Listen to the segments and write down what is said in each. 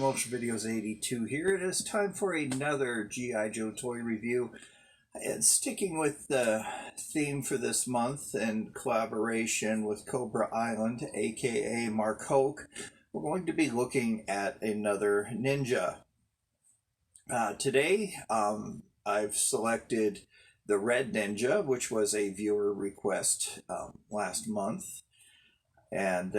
Motion Videos 82 here. It is time for another G.I. Joe toy review. And sticking with the theme for this month and collaboration with Cobra Island, aka Mark Hoke, we're going to be looking at another Ninja. Today, I've selected the Red Ninja, which was a viewer request last month. And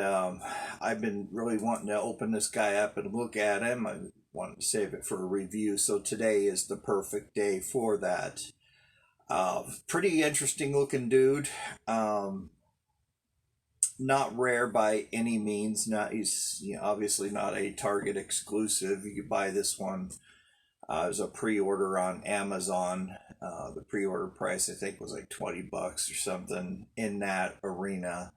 I've been really wanting to open this guy up and look at him. I wanted to save it for a review, so today is the perfect day for that. Pretty interesting looking dude. Not rare by any means. He's obviously not a Target exclusive. You could buy this one as a pre-order on Amazon. The pre-order price I think was like 20 bucks or something in that arena.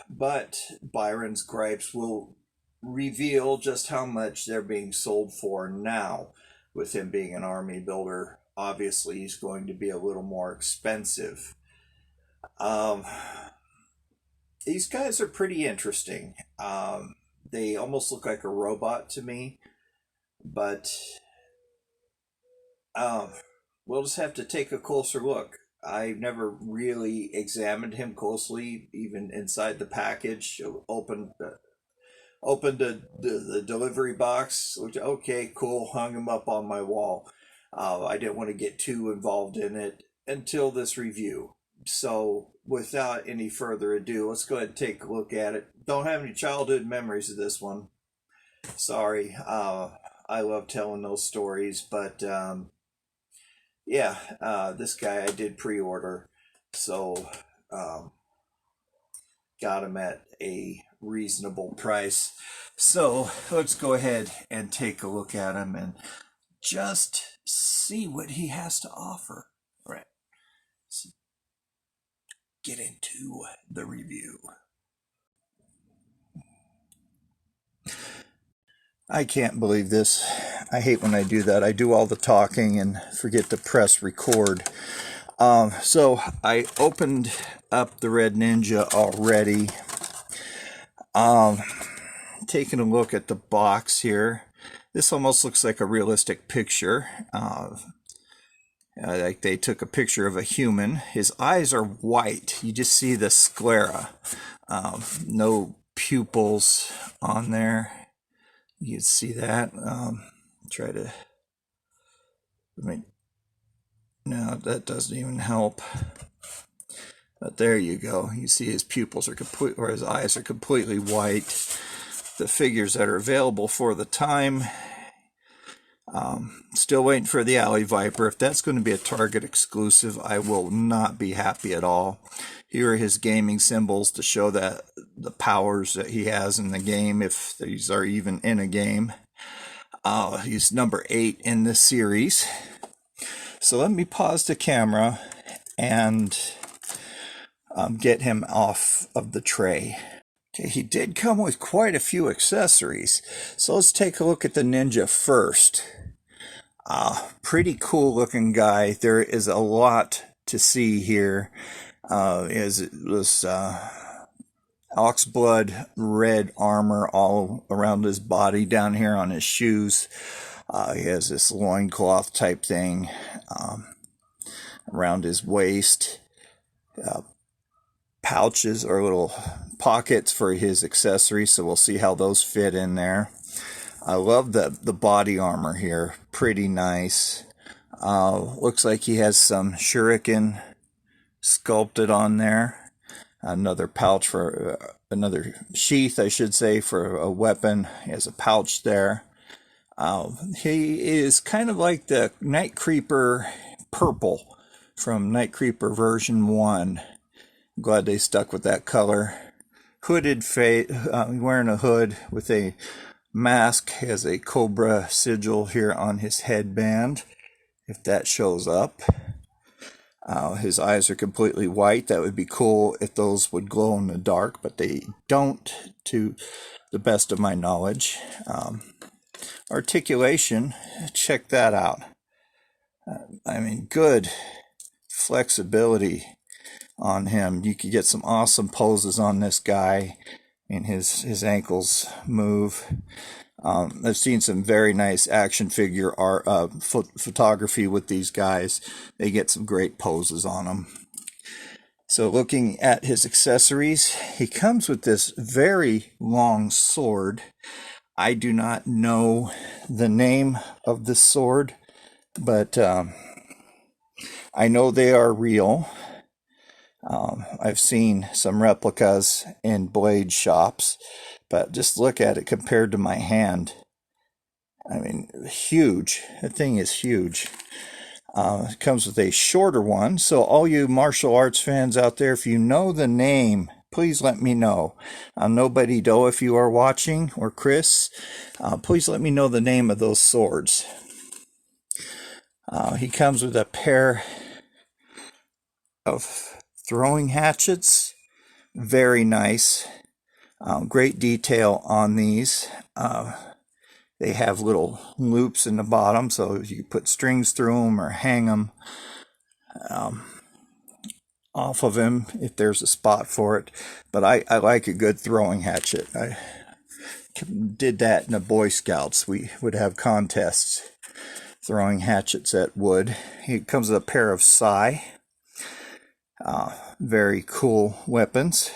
But Byrons Gripes will reveal just how much they're being sold for now. With him being an army builder, obviously he's going to be a little more expensive. These guys are pretty interesting. They almost look like a robot to me, but we'll just have to take a closer look. I've never really examined him closely, even inside the package. Opened the delivery box. Looked, okay, cool. Hung him up on my wall. I didn't want to get too involved in it until this review. So, without any further ado, let's go ahead and take a look at it. Don't have any childhood memories of this one. Sorry. I love telling those stories, but yeah, this guy I did pre-order, so got him at a reasonable price. So let's go ahead and take a look at him and just see what he has to offer. All right, let's get into the review. I can't believe this. I hate when I do that. I do all the talking and forget to press record. So I opened up the Red Ninja already. Taking a look at the box here. This almost looks like a realistic picture. Like they took a picture of a human. His eyes are white. You just see the sclera. No pupils on there. You can see that. Try to. No, that doesn't even help. But there you go. You see his pupils are complete, or his eyes are completely white. The figures that are available for the time. Still waiting for the Alley Viper. If that's going to be a Target exclusive, I will not be happy at all. Here are his gaming symbols to show that the powers that he has in the game, if these are even in a game. He's number 8 in this series. So let me pause the camera and get him off of the tray. Okay, he did come with quite a few accessories. So let's take a look at the Ninja first. Pretty cool looking guy. There is a lot to see here. Is this oxblood red armor all around his body, down here on his shoes. He has this loincloth type thing around his waist. Pouches or little pockets for his accessories, so we'll see how those fit in there. I love the body armor here. Pretty nice. Looks like he has some shuriken sculpted on there. Another pouch for another sheath, I should say, for a weapon. He has a pouch there. He is kind of like the Night Creeper purple from Night Creeper version 1. I'm glad they stuck with that color. Hooded face, wearing a hood with a mask. He has a cobra sigil here on his headband, if that shows up. His eyes are completely white. That would be cool if those would glow in the dark, but they don't, to the best of my knowledge. Articulation, check that out. I mean, good flexibility on him. You could get some awesome poses on this guy, and his ankles move. I've seen some very nice action figure art, photography with these guys. They get some great poses on them. So looking at his accessories, he comes with this very long sword. I do not know the name of this sword, but I know they are real. I've seen some replicas in blade shops, but just look at it compared to my hand. I mean, huge. That thing is huge. It comes with a shorter one, so all you martial arts fans out there, if you know the name, please let me know. Nobody Doe, if you are watching, or Chris, please let me know the name of those swords. He comes with a pair of throwing hatchets. Very nice. Great detail on these. They have little loops in the bottom, so you can put strings through them or hang them off of him if there's a spot for it. But I like a good throwing hatchet. I did that in the Boy Scouts. We would have contests throwing hatchets at wood. He comes with a pair of sai. Very cool weapons.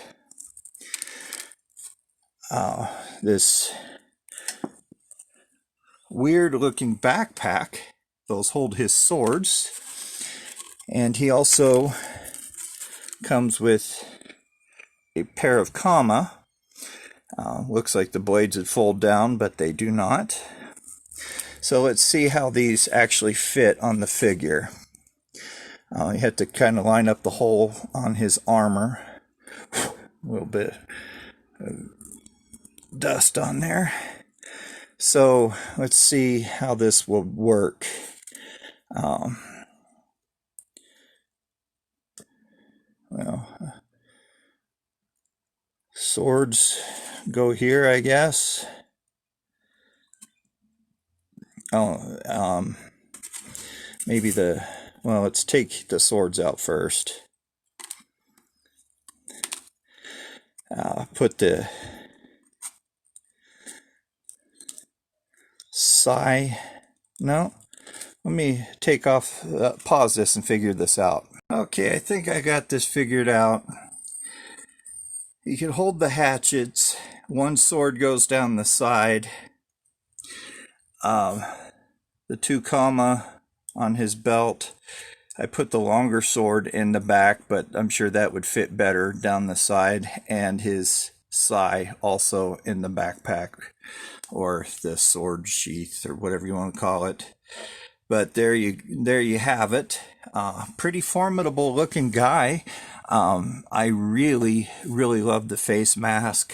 This weird looking backpack. Those hold his swords. And he also comes with a pair of kama. Looks like the blades would fold down, but they do not. So let's see how these actually fit on the figure. You have to kind of line up the hole on his armor. A little bit of dust on there. So let's see how this will work. Swords go here, I guess. Maybe well, let's take the swords out first. Put the sai. No, let me take off, pause this and figure this out. Okay, I think I got this figured out. You can hold the hatchets. One sword goes down the side. The 2 kama on his belt. I put the longer sword in the back, but I'm sure that would fit better down the side, and his sai also in the backpack, or the sword sheath, or whatever you want to call it. But there you have it. Pretty formidable looking guy. I really love the face mask.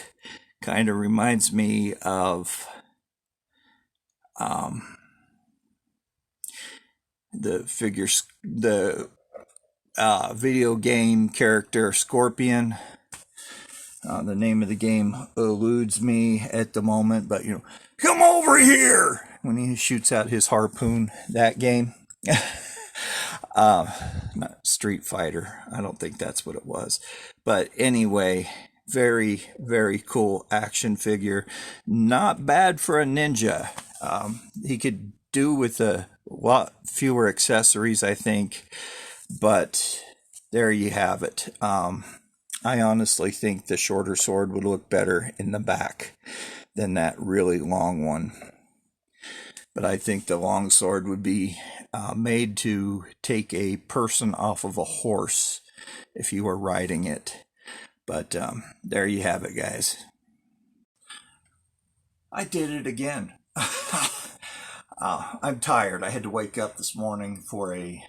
Kind of reminds me of the video game character Scorpion. The name of the game eludes me at the moment, but come over here when he shoots out his harpoon. That game. Not Street Fighter. I don't think that's what it was. But anyway, very cool action figure. Not bad for a ninja. He could do with a lot fewer accessories, I think. But there you have it. I honestly think the shorter sword would look better in the back than that really long one. But I think the long sword would be made to take a person off of a horse if you were riding it. But there you have it, guys. I did it again. I'm tired. I had to wake up this morning for a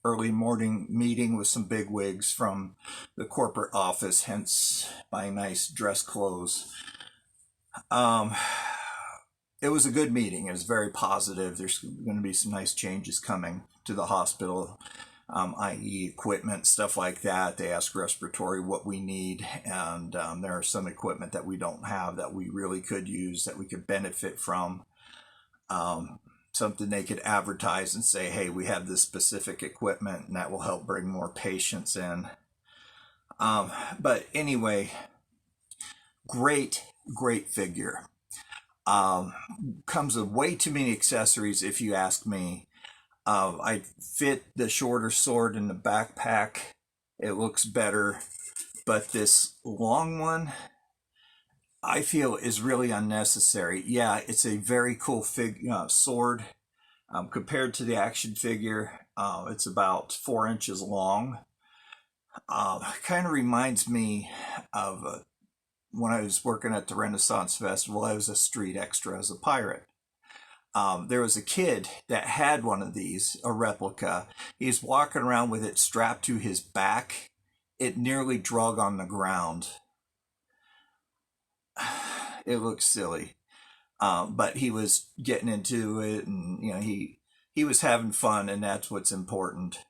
early morning meeting with some bigwigs from the corporate office, hence my nice dress clothes. It was a good meeting. It was very positive. There's going to be some nice changes coming to the hospital, i.e. equipment, stuff like that. They ask respiratory what we need, and there are some equipment that we don't have that we really could use, that we could benefit from. Something they could advertise and say, hey, we have this specific equipment, and that will help bring more patients in. But anyway, great figure. Um, Comes with way too many accessories, if you ask me. I fit the shorter sword in the backpack. It looks better, but this long one, I feel is really unnecessary. Yeah, it's a very cool sword. Compared to the action figure, it's about 4 inches long. Kind of reminds me of when I was working at the Renaissance Festival. I was a street extra as a pirate. There was a kid that had one of these, a replica. He's walking around with it strapped to his back. It nearly drug on the ground. It looks silly, but he was getting into it, and he was having fun, and that's what's important.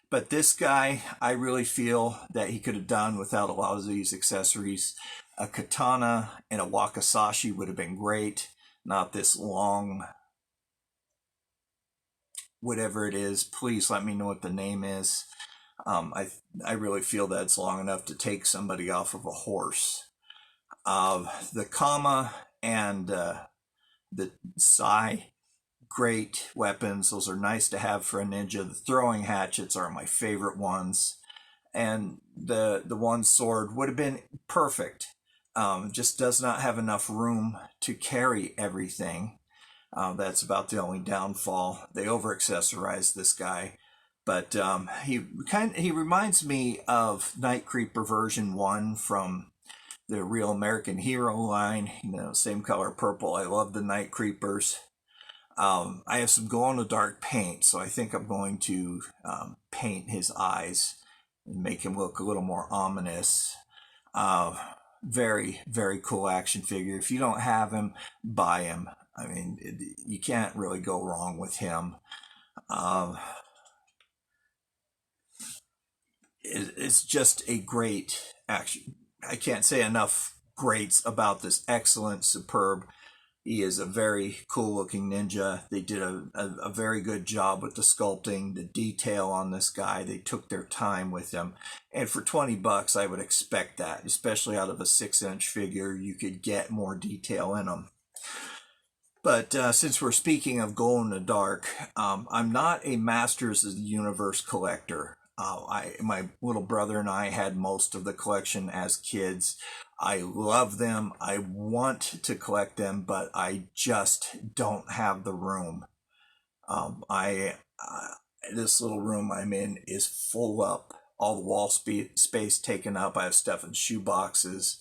But this guy, I really feel that he could have done without a lot of these accessories. A katana and a wakizashi would have been great, not this long, whatever it is. Please let me know what the name is. I really feel that it's long enough to take somebody off of a horse. The kama and the sai, great weapons. Those are nice to have for a ninja. The throwing hatchets are my favorite ones, and the one sword would have been perfect. Just does not have enough room to carry everything. That's about the only downfall. They over accessorize this guy, but he reminds me of Night Creeper version 1 from the Real American Hero line. Same color purple. I love the Night Creepers. I have some glow in the dark paint, so I think I'm going to paint his eyes and make him look a little more ominous. Very, very cool action figure. If you don't have him, buy him. I mean, you can't really go wrong with him. It's just a great action. I can't say enough greats about this excellent, superb. He is a very cool looking ninja. They did a very good job with the sculpting, the detail on this guy. They took their time with him. And for $20, I would expect that, especially out of a 6-inch figure, you could get more detail in him. But since we're speaking of glow in the dark, I'm not a Masters of the Universe collector. My little brother and I had most of the collection as kids. I love them. I want to collect them, but I just don't have the room. This little room I'm in is full up. All the wall space taken up. I have stuff in shoe boxes,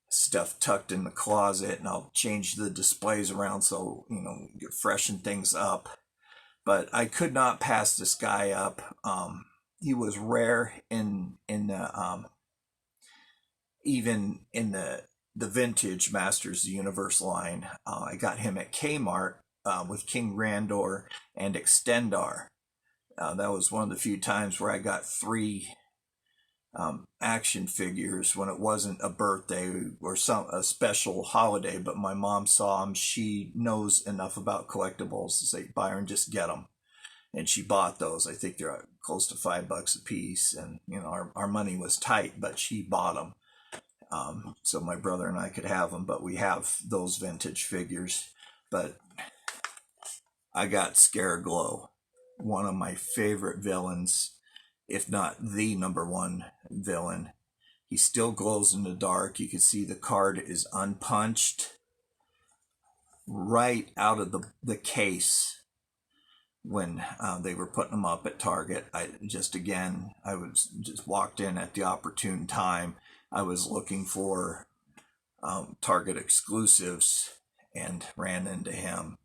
stuff tucked in the closet, and I'll change the displays around so freshen things up. But I could not pass this guy up. He was rare in the even in the vintage Masters of the Universe line. I got him at Kmart with King Randor and Extendar. That was one of the few times where I got 3 action figures when it wasn't a birthday or a special holiday, but my mom saw them. She knows enough about collectibles to say, Byron, just get them. And she bought those. I think they're close to $5 a piece, and our money was tight, but she bought them. So my brother and I could have them, but we have those vintage figures. But I got Scareglow, one of my favorite villains, if not the number one villain. He still glows in the dark. You can see the card is unpunched right out of the case when they were putting them up at Target. I was just walked in at the opportune time. I was looking for Target exclusives and ran into him.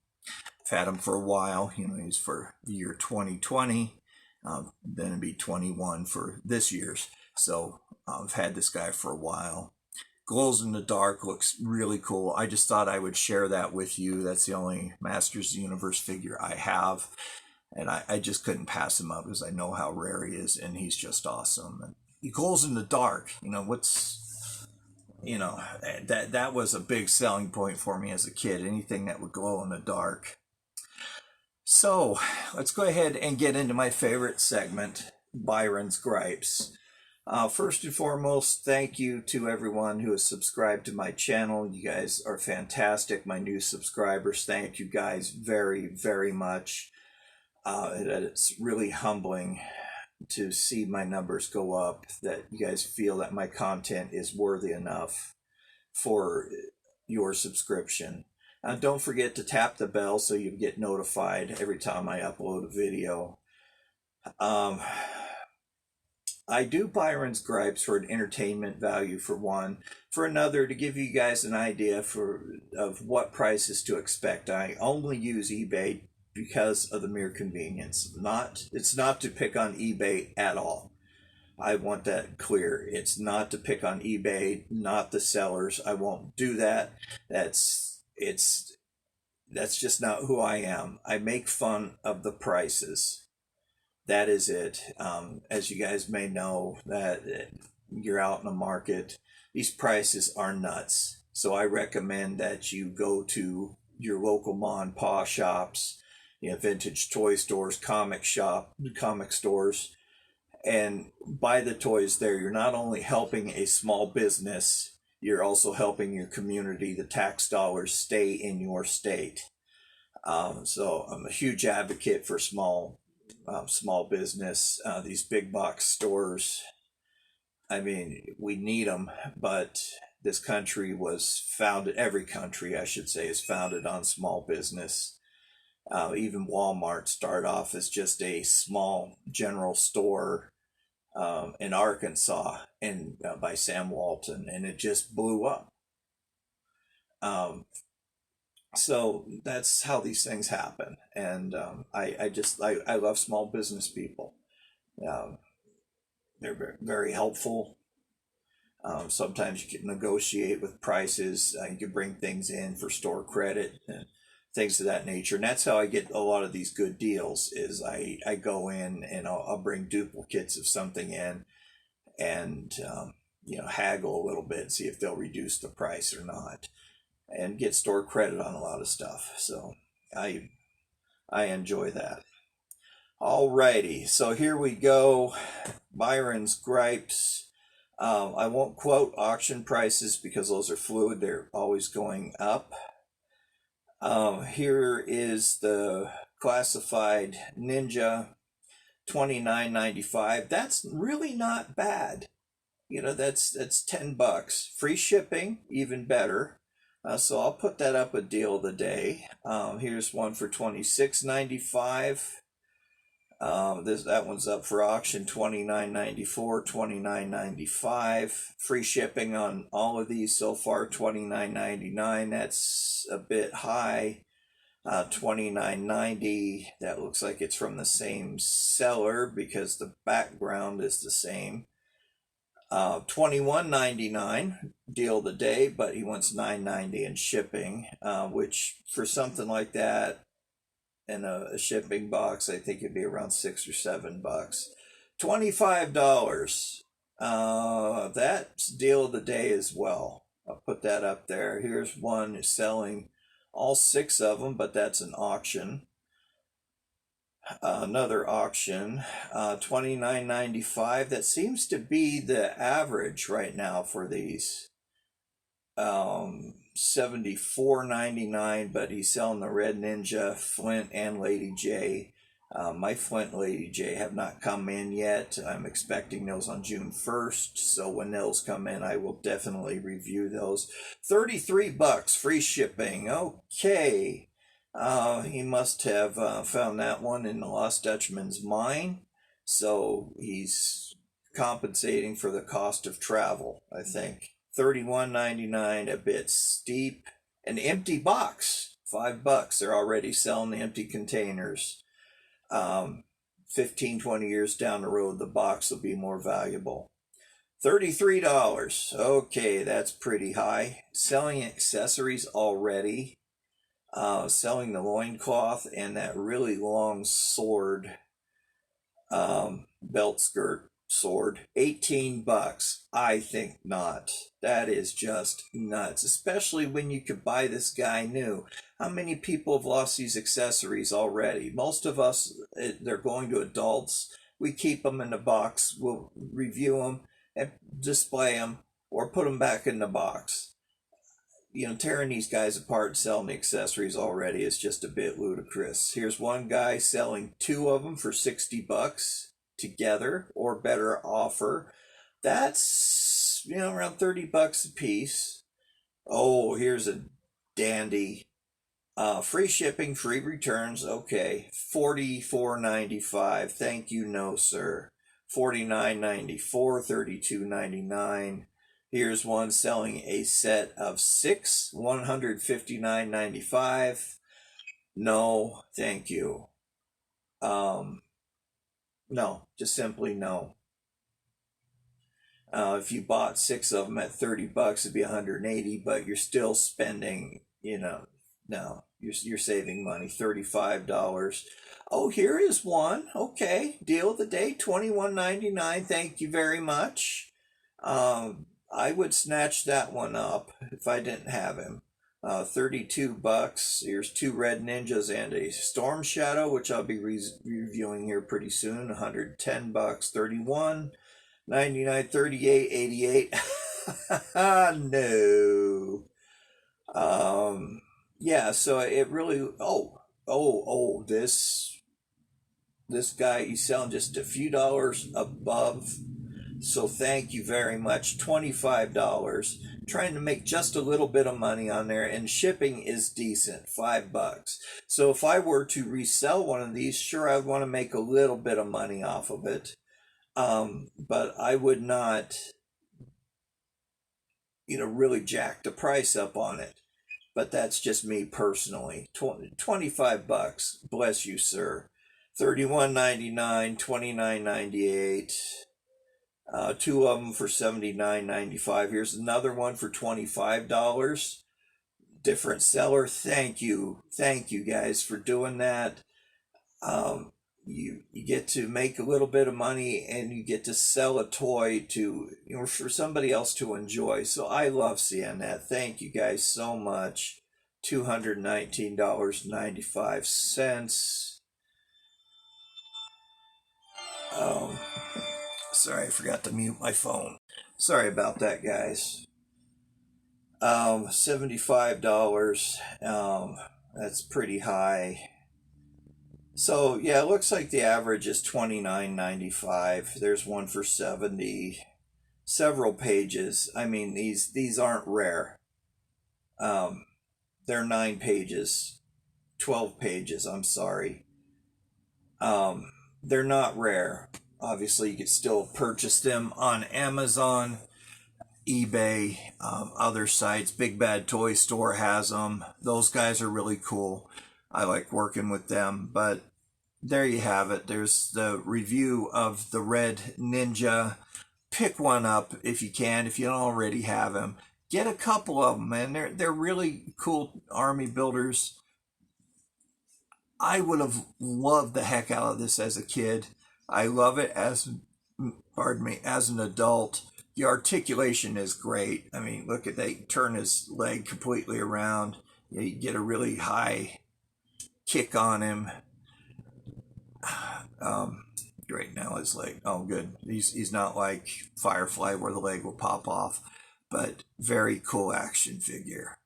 I've had him for a while. He's for the year 2020. Then it'd be 21 for this year's. So I've had this guy for a while. Glows in the dark, looks really cool. I just thought I would share that with you. That's the only Masters of the Universe figure I have. And I just couldn't pass him up because I know how rare he is, and he's just awesome. And he glows in the dark. That was a big selling point for me as a kid. Anything that would glow in the dark. So let's go ahead and get into my favorite segment, Byrons Gripes. First and foremost, thank you to everyone who has subscribed to my channel. You guys are fantastic. My new subscribers, thank you guys very, very much. It's really humbling to see my numbers go up, that you guys feel that my content is worthy enough for your subscription. Don't forget to tap the bell so you get notified every time I upload a video. Um, I do Byrons Gripes for an entertainment value for one. For another, to give you guys an idea of what prices to expect. I only use eBay because of the mere convenience. It's not to pick on eBay at all. I want that clear. It's not to pick on eBay, not the sellers. I won't do that. That's just not who I am. I make fun of the prices. That is it. As you guys may know, that you're out in the market, these prices are nuts. So I recommend that you go to your local ma and pa shops, vintage toy stores, comic stores, and buy the toys there. You're not only helping a small business, you're also helping your community. The tax dollars stay in your state. So I'm a huge advocate for small business. These big box stores, I mean, we need them, but this country was founded, every country, I should say, is founded on small business. Even Walmart started off as just a small general store in Arkansas, and by Sam Walton, and it just blew up. So that's how these things happen, and I love small business people. Um, they're very, very helpful. Sometimes you can negotiate with prices. You can bring things in for store credit and things of that nature. And that's how I get a lot of these good deals. Is I go in and I'll bring duplicates of something in, and haggle a little bit and see if they'll reduce the price or not, and get store credit on a lot of stuff. So I enjoy that. Alrighty, so here we go. Byron's Gripes. I won't quote auction prices because those are fluid. They're always going up. Here is the classified Ninja, $29.95. That's really not bad. That's $10. Free shipping, even better. So I'll put that up a deal of the day. Here's one for $26.95. That one's up for auction, $29.94, $29.95. Free shipping on all of these so far, $29.99. That's a bit high. $29.90. That looks like it's from the same seller because the background is the same. $21.99 deal of the day, but he wants $9.90 in shipping, which for something like that, in a shipping box, I think it'd be around $6 or $7. $25. That's deal of the day as well. I'll put that up there. Here's one selling all 6 of them, but that's an auction. Another auction, $29.95. That seems to be the average right now for these. $74.99, but he's selling the Red Ninja, Flint, and Lady J. My Flint and Lady J have not come in yet. I'm expecting those on June 1st, so when those come in, I will definitely review those. $33, free shipping. Okay. He must have found that one in the Lost Dutchman's mine, so he's compensating for the cost of travel, I think. $31.99, a bit steep. An empty box, $5. They're already selling the empty containers. 15, 20 years down the road, the box will be more valuable. $33. Okay, that's pretty high. Selling accessories already. Selling the loincloth and that really long sword, belt skirt sword, $18. I think not. That is just nuts, especially when you could buy this guy new. How many people have lost these accessories already? Most of us, they're going to adults. we keep them in the box. We'll review them and display them or put them back in the box. You know, tearing these guys apart and selling the accessories already is just a bit ludicrous. Here's one guy selling 2 of them for $60 together, or better offer. That's, you know, around $30 a piece. Oh, here's a dandy. Free shipping, free returns. Okay, $44.95. Thank you, no sir. $49.94, $32.99. Here's one selling a set of 6, $159.95. No, thank you. No, just simply no. If you bought 6 of them at $30, it'd be $180, but you're still spending, you know, no, you're saving money, $35. Oh, here is one. Okay, deal of the day, $21.99. Thank you very much. I would snatch that one up if I didn't have him. $32. Here's 2 Red Ninjas and a Storm Shadow, which I'll be reviewing here pretty soon. $110. $31.99, $38.88. No. Yeah, so it really, this guy, he's selling just a few dollars above. So thank you very much. $25. Trying to make just a little bit of money on there, and shipping is decent, $5. So if I were to resell one of these, sure, I'd want to make a little bit of money off of it. But I would not, you know, really jack the price up on it. But that's just me personally. $25. Bless you, sir. $31.99, $29.98. 2 of them for $79.95. Here's another one for $25. Different seller. Thank you guys for doing that. You get to make a little bit of money, and you get to sell a toy to, you know, for somebody else to enjoy. So I love seeing that. Thank you guys so much. $219.95. Sorry, I forgot to mute my phone. Sorry about that, guys. $75. That's pretty high. So yeah, it looks like the average is $29.95. There's one for $70. Several pages. I mean, these aren't rare. They're 9 pages, 12 pages. I'm sorry. They're not rare. Obviously, you could still purchase them on Amazon, eBay, other sites. Big Bad Toy Store has them. Those guys are really cool. I like working with them. But there you have it. There's the review of the Red Ninja. Pick one up if you can, if you don't already have them. Get a couple of them, man. They're really cool army builders. I would have loved the heck out of this as a kid. I love it as an adult. The articulation is great. I mean, look at they turn his leg completely around. You get a really high kick on him. Right now his leg. Oh, good. He's not like Firefly where the leg will pop off, but very cool action figure.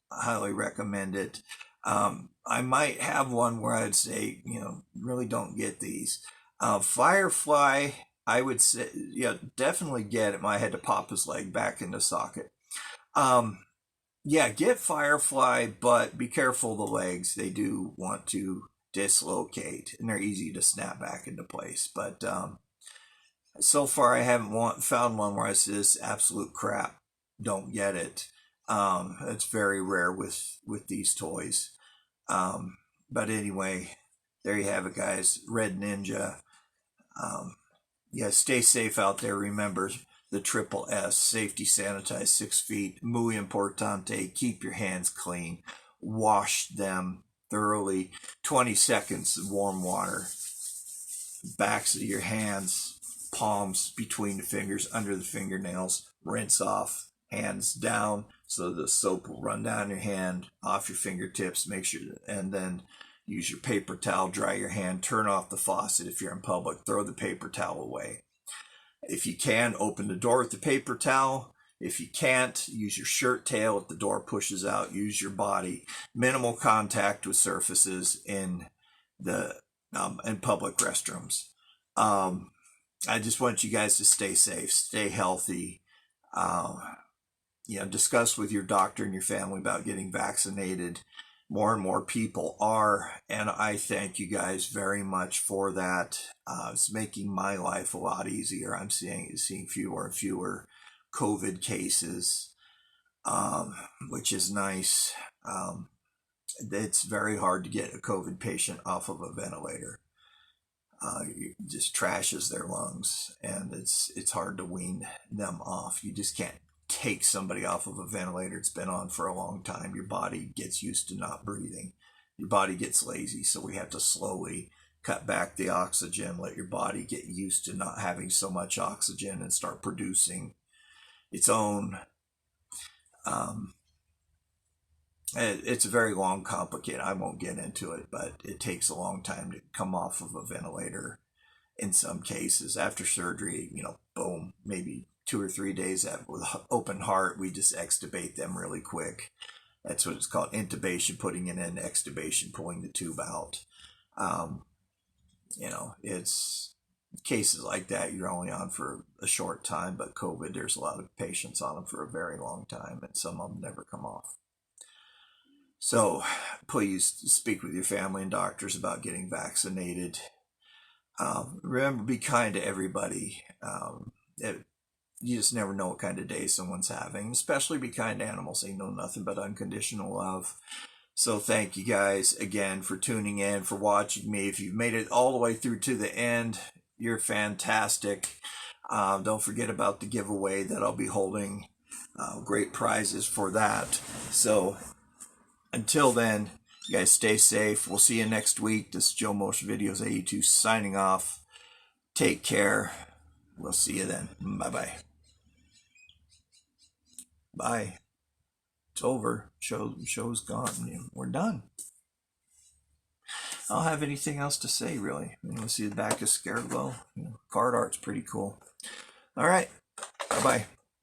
Highly recommend it. I might have one where I'd say, you know, really don't get these. Firefly, I would say, yeah, definitely get him. I had to pop his leg back in the socket. Yeah, get Firefly, but be careful of the legs. They do want to dislocate, and they're easy to snap back into place. But so far, I haven't found one where I say this absolute crap. Don't get it. It's very rare with these toys. But anyway, there you have it, guys. Red Ninja. Yeah, stay safe out there. Remember the triple S, safety, sanitize, 6 feet. Muy importante. Keep your hands clean. Wash them thoroughly. 20 seconds of warm water. Backs of your hands, palms between the fingers, under the fingernails. Rinse off. Hands down so the soap will run down your hand, off your fingertips. Make sure, and then Use your paper towel, dry your hand, turn off the faucet. If you're in public, throw the paper towel away. If you can, open the door with the paper towel. If you can't, use your shirt tail. If the door pushes out, use your body. Minimal contact with surfaces in public restrooms. I just want you guys to stay safe, stay healthy. Discuss with your doctor and your family about getting vaccinated. More and more people are, and I thank you guys very much for that. It's making my life a lot easier. I'm seeing fewer and fewer COVID cases, which is nice. It's very hard to get a COVID patient off of a ventilator. It just trashes their lungs, and it's hard to wean them off. You just can't take somebody off of a ventilator. It's been on for a long time. Your body gets used to not breathing. Your body gets lazy, so we have to slowly cut back the oxygen, let your body get used to not having so much oxygen and start producing its own. It's a very long, complicated, I won't get into it, but it takes a long time to come off of a ventilator in some cases. After surgery, boom, maybe 2 or 3 days with open heart, we just extubate them really quick. That's what it's called, intubation, putting it in, extubation, pulling the tube out. It's cases like that you're only on for a short time, but COVID, there's a lot of patients on them for a very long time, and some of them never come off. So please speak with your family and doctors about getting vaccinated. Remember, be kind to everybody. You just never know what kind of day someone's having. Especially be kind to animals. They know nothing but unconditional love. So thank you guys again for tuning in, for watching me. If you've made it all the way through to the end, you're fantastic. Don't forget about the giveaway that I'll be holding. Great prizes for that. So until then, you guys stay safe. We'll see you next week. This is Joe Motion Videos 82 signing off. Take care. We'll see you then. Bye-bye. Bye. It's over. Show's gone. We're done. I don't have anything else to say, really. You see the back of Scareglow? Card art's pretty cool. All right. Bye-bye.